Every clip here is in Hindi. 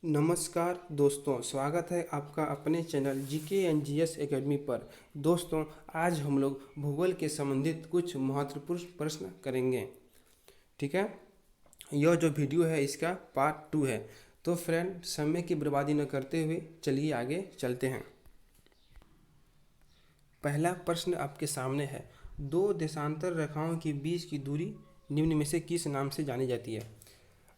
नमस्कार दोस्तों, स्वागत है आपका अपने channel GK and GS academy पर। दोस्तों, आज हम लोग भूगोल के संबंधित कुछ महत्वपूर्ण प्रश्न करेंगे। ठीक है, यह जो वीडियो है इसका पार्ट 2 है। तो फ्रेंड, समय की बर्बादी न करते हुए चलिए आगे चलते हैं। पहला प्रश्न आपके सामने है, दो देशांतर रेखाओं के बीच की दूरी निम्न में से किस नाम से जानी जाती है।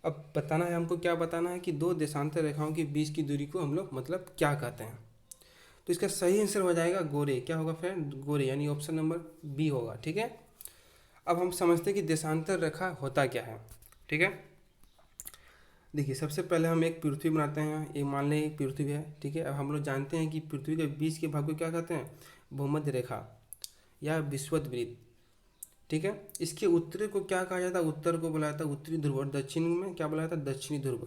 अब बताना है हमको, क्या बताना है कि दो देशांतर रेखाओं के बीच की दूरी को हम लोग मतलब क्या कहते हैं। तो इसका सही आंसर हो जाएगा गोरे। क्या होगा फ्रेंड? गोरे, यानी ऑप्शन नंबर बी होगा। ठीक है, अब हम समझते हैं कि देशांतर रेखा होता क्या है। ठीक है, देखिए सबसे पहले हम एक पृथ्वी बनाते हैं। ये मान लें एक पृथ्वी है। ठीक है, अब हम लोग जानते हैं कि पृथ्वी के बीच के भाग को क्या कहते हैं? भूमध्य रेखा या विषुवत वृत्त। ठीक है, इसके उत्तरी को क्या कहा जाता है? उत्तर को बोला जाता है उत्तरी ध्रुव, और दक्षिण में क्या बोला जाता है? दक्षिणी ध्रुव।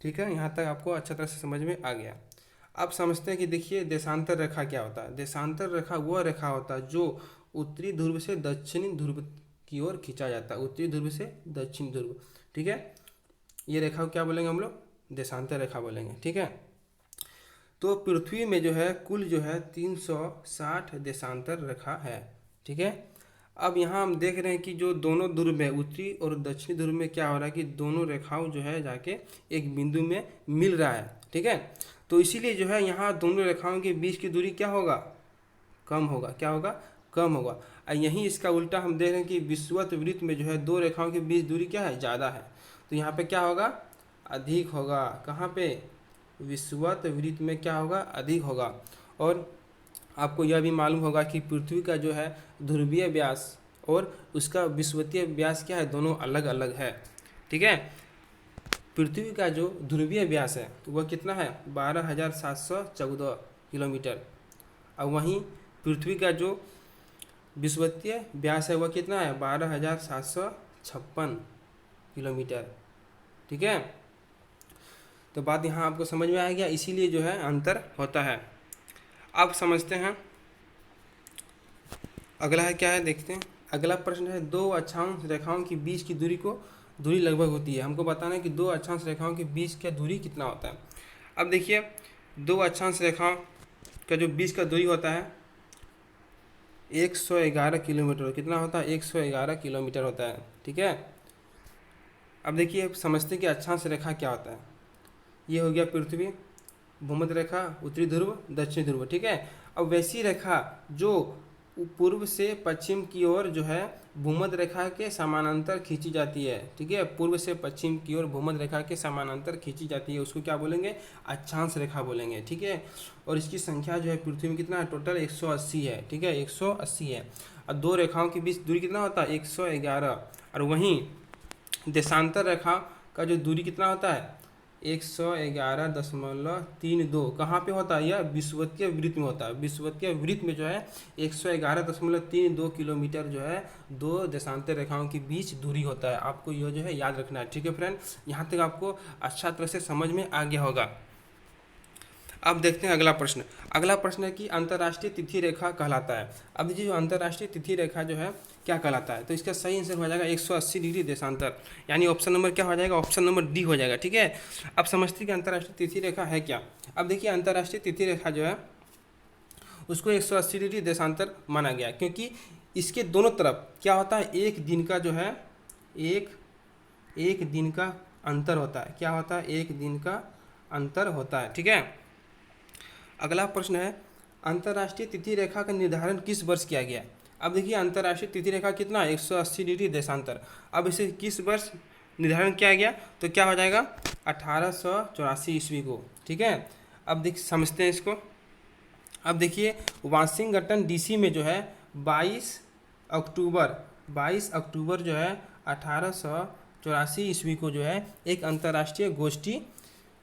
ठीक है, यहाँ तक आपको अच्छा तरह से समझ में आ गया। अब समझते हैं कि देखिए देशांतर रेखा क्या होता है। देशांतर रेखा वह रेखा होता है जो उत्तरी ध्रुव से दक्षिणी ध्रुव की ओर खींचा जाता है। उत्तरी ध्रुव से दक्षिणी ध्रुव। ठीक है, ये रेखा को क्या बोलेंगे हम लोग? देशांतर रेखा बोलेंगे। ठीक है, तो पृथ्वी में जो है कुल जो है 360 देशांतर रेखा है। ठीक है, अब यहाँ हम देख रहे हैं कि जो दोनों ध्रुव में, उत्तरी और दक्षिणी ध्रुव में क्या हो रहा है कि दोनों रेखाओं जो है जाके एक बिंदु में मिल रहा है। ठीक है, तो इसीलिए जो है यहाँ दोनों रेखाओं के बीच की दूरी क्या होगा? कम होगा। क्या होगा? कम होगा। और यहीं इसका उल्टा हम देख रहे हैं कि विषुवत वृत्त में जो है दो रेखाओं के बीच दूरी क्या है? ज़्यादा है। तो यहाँ पे क्या होगा? अधिक होगा। कहाँ पे? विषुवत वृत्त में क्या होगा? अधिक होगा। और आपको यह भी मालूम होगा कि पृथ्वी का जो है ध्रुवीय व्यास और उसका विषुवतीय व्यास क्या है? दोनों अलग अलग है। ठीक है, पृथ्वी का जो ध्रुवीय व्यास है वह कितना है? 12,714 किलोमीटर। और वहीं पृथ्वी का जो विषुवतीय व्यास है वह कितना है? 12,756 किलोमीटर। ठीक है, तो बात यहाँ आपको समझ में आ गया, इसीलिए जो है अंतर होता है। अब समझते हैं अगला है क्या है, देखते हैं। अगला प्रश्न है, दो अक्षांश रेखाओं के बीच की दूरी लगभग होती है। हमको बताना है कि दो अक्षांश रेखाओं के बीच का दूरी कितना होता है। अब देखिए, दो अक्षांश रेखाओं का जो बीच का दूरी होता है 111 किलोमीटर। कितना होता है? 111 किलोमीटर होता है। ठीक है, अब देखिए अब समझते हैं कि अक्षांश रेखा क्या होता है। ये हो गया पृथ्वी, भूमध्य रेखा, उत्तरी ध्रुव, दक्षिणी ध्रुव। ठीक है, अब वैसी रेखा जो पूर्व से पश्चिम की ओर जो है भूमध्य रेखा के समानांतर खींची जाती है। ठीक है, पूर्व से पश्चिम की ओर भूमध्य रेखा के समानांतर खींची जाती है, उसको क्या बोलेंगे? अक्षांश रेखा बोलेंगे। ठीक है, और इसकी संख्या जो है पृथ्वी में कितना है? टोटल 180 है। ठीक है, 180 है। और दो रेखाओं के बीच दूरी कितना होता है? 111। और वहीं देशांतर रेखा का जो दूरी कितना होता है? 111.32। कहाँ पे होता है? यह विषुवतीय वृत्त में होता है। विषुवतीय वृत्त में जो है 111.32 किलोमीटर जो है दो देशांतर रेखाओं के बीच दूरी होता है। आपको यह जो है याद रखना है। ठीक है फ्रेंड, यहाँ तक आपको अच्छा तरह से समझ में आ गया होगा। अब देखते हैं अगला प्रश्न। अगला प्रश्न है कि अंतर्राष्ट्रीय तिथि रेखा कहलाता है। अब देखिए, जो अंतर्राष्ट्रीय तिथि रेखा जो है क्या कहलाता है, तो इसका सही आंसर हो जाएगा 180 डिग्री देशांतर, यानी ऑप्शन नंबर क्या हो जाएगा? ऑप्शन नंबर डी हो जाएगा। ठीक है, अब समझते हैं कि अंतर्राष्ट्रीय तिथि रेखा है क्या। अब देखिए, अंतर्राष्ट्रीय तिथि रेखा जो है उसको 180 डिग्री देशांतर माना गया, क्योंकि इसके दोनों तरफ क्या होता है? एक दिन का जो है एक दिन का अंतर होता है। क्या होता है? एक दिन का अंतर होता है। ठीक है, अगला प्रश्न है, अंतर्राष्ट्रीय तिथि रेखा का निर्धारण किस वर्ष किया गया? अब देखिए, अंतर्राष्ट्रीय तिथि रेखा कितना? 180 डिग्री देशांतर। अब इसे किस वर्ष निर्धारण किया गया? तो क्या हो जाएगा? 1884 ईस्वी को। ठीक है, अब देख समझते हैं इसको। अब देखिए, वाशिंगटन डीसी में जो है 22 अक्टूबर जो है 1884 ईस्वी को जो है एक अंतर्राष्ट्रीय गोष्ठी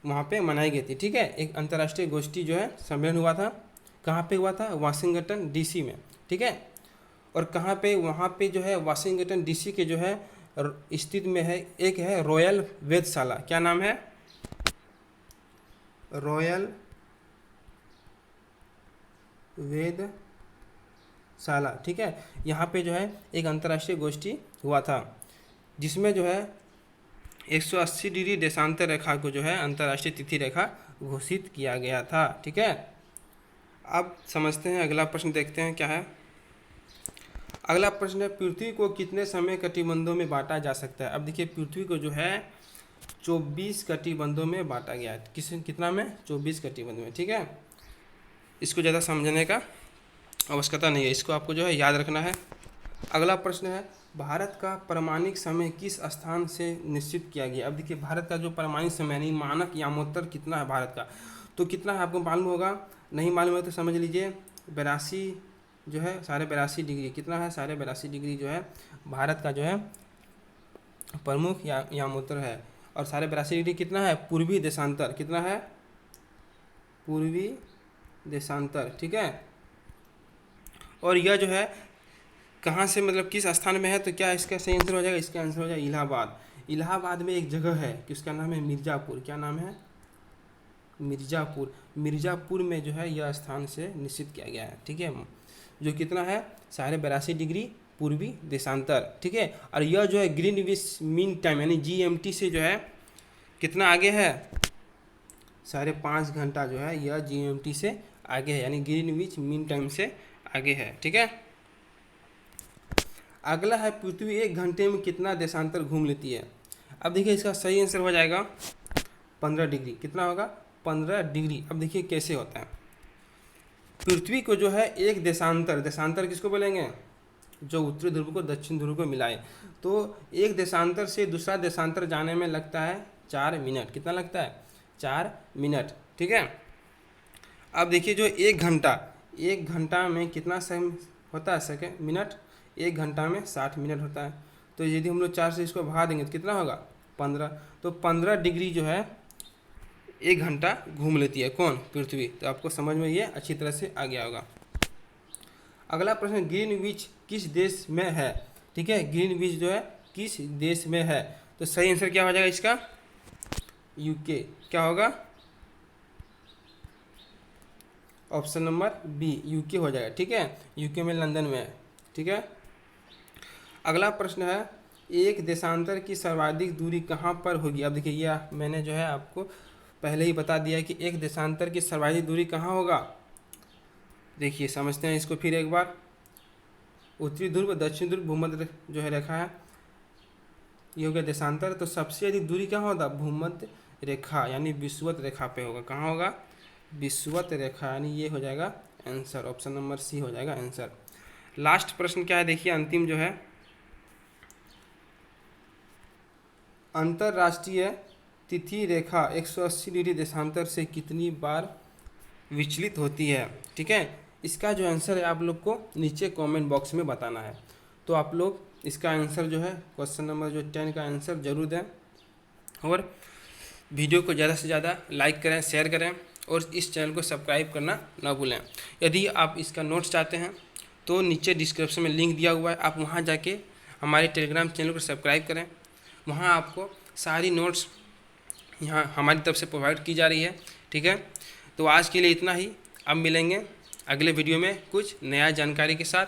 वहाँ पे मनाई गई थी। ठीक है, एक अंतर्राष्ट्रीय गोष्ठी जो है सम्मेलन हुआ था। कहाँ पे हुआ था? वाशिंगटन डीसी में। ठीक है, और कहाँ पे? वहाँ पे जो है वाशिंगटन डीसी के जो है स्थित में है एक है रॉयल वेधशाला। क्या नाम है? रॉयल वेधशाला। ठीक है, यहाँ पे जो है एक अंतर्राष्ट्रीय गोष्ठी हुआ था, जिसमें जो है 180 डिग्री देशांतर रेखा को जो है अंतर्राष्ट्रीय तिथि रेखा घोषित किया गया था। ठीक है, अब समझते हैं अगला प्रश्न, देखते हैं क्या है। अगला प्रश्न है, पृथ्वी को कितने समय कटिबंधों में बांटा जा सकता है। अब देखिए, पृथ्वी को जो है 24 कटिबंधों में बांटा गया है। कितना में? 24 कटिबंध में। ठीक है, इसको ज़्यादा समझने का आवश्यकता नहीं है, इसको आपको जो है याद रखना है। अगला प्रश्न है, भारत का परमाणिक समय किस स्थान से निश्चित किया गया। अब देखिए, भारत का जो परमाणिक समय यानी मानक यामोत्तर कितना है भारत का, तो कितना है आपको मालूम होगा। नहीं मालूम है तो समझ लीजिए 82 जो है 82.5 डिग्री। कितना है? 82.5 डिग्री जो है भारत का जो है प्रमुख यामोत्तर है। और 82.5 डिग्री कितना है? पूर्वी देशांतर। कितना है? पूर्वी देशांतर। ठीक है, और यह जो है कहाँ से, मतलब किस स्थान में है, तो क्या इसका सही आंसर हो जाएगा? इसका आंसर हो जाएगा इलाहाबाद। इलाहाबाद में एक जगह है कि उसका नाम है मिर्ज़ापुर। क्या नाम है? मिर्ज़ापुर। मिर्ज़ापुर में जो है यह स्थान से निश्चित किया गया है। ठीक है, जो कितना है? 82.5 डिग्री पूर्वी देशांतर। ठीक है, और यह जो है ग्रीनविच मीन टाइम यानी GMT से जो है कितना आगे है? 5.5 घंटा जो है यह GMT से आगे है, यानी ग्रीनविच मीन टाइम से आगे है। ठीक है, अगला है, पृथ्वी 1 घंटे में कितना देशांतर घूम लेती है। अब देखिए, इसका सही आंसर हो जाएगा 15 डिग्री। कितना होगा? 15 डिग्री। अब देखिए कैसे होता है। पृथ्वी को जो है एक देशांतर, देशांतर किसको बोलेंगे? जो उत्तरी ध्रुव को दक्षिण ध्रुव को मिलाए, तो एक देशांतर से दूसरा देशांतर जाने में लगता है 4 मिनट। कितना लगता है? 4 मिनट। ठीक है, अब देखिए, जो 1 घंटा में कितना समय होता है? Second, minute. 1 घंटा में 60 मिनट होता है, तो यदि हम लोग 4 से इसको भगा देंगे तो कितना होगा? 15। तो 15 डिग्री जो है 1 घंटा घूम लेती है। कौन? पृथ्वी। तो आपको समझ में ये अच्छी तरह से आ गया होगा। अगला प्रश्न, ग्रीनविच किस देश में है। ठीक है, ग्रीनविच जो है किस देश में है, तो सही आंसर क्या हो जाएगा इसका? UK। क्या होगा? ऑप्शन नंबर बी, UK हो जाएगा। ठीक है, UK में लंदन में है। ठीक है, अगला प्रश्न है, एक देशांतर की सर्वाधिक दूरी कहाँ पर होगी। अब देखिए, यह मैंने जो है आपको पहले ही बता दिया है कि एक देशांतर की सर्वाधिक दूरी कहाँ होगा। देखिए, समझते हैं इसको फिर एक बार। उत्तरी ध्रुव, दक्षिण ध्रुव, भूमध्य जो है रेखा है, ये हो गया देशांतर। तो सबसे अधिक दूरी कहाँ होगा? भूमध्य रेखा यानी विषुवत रेखा पे होगा। कहाँ होगा? विषुवत रेखा, यानी ये हो जाएगा आंसर। ऑप्शन नंबर सी हो जाएगा आंसर। लास्ट प्रश्न क्या है, देखिए अंतिम जो है, अंतरराष्ट्रीय तिथि रेखा 180 डिग्री देशांतर से कितनी बार विचलित होती है। ठीक है, इसका जो आंसर है आप लोग को नीचे कमेंट बॉक्स में बताना है। तो आप लोग इसका आंसर जो है क्वेश्चन नंबर जो 10 का आंसर जरूर दें, और वीडियो को ज़्यादा से ज़्यादा लाइक करें, शेयर करें, और इस चैनल को सब्सक्राइब करना ना भूलें। यदि आप इसका नोट्स चाहते हैं तो नीचे डिस्क्रिप्शन में लिंक दिया हुआ है, आप वहां जाके हमारे टेलीग्राम चैनल को सब्सक्राइब करें। वहां आपको सारी नोट्स यहाँ हमारी तरफ से प्रोवाइड की जा रही है। ठीक है, तो आज के लिए इतना ही। अब मिलेंगे अगले वीडियो में कुछ नया जानकारी के साथ।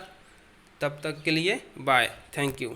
तब तक के लिए बाय, थैंक यू।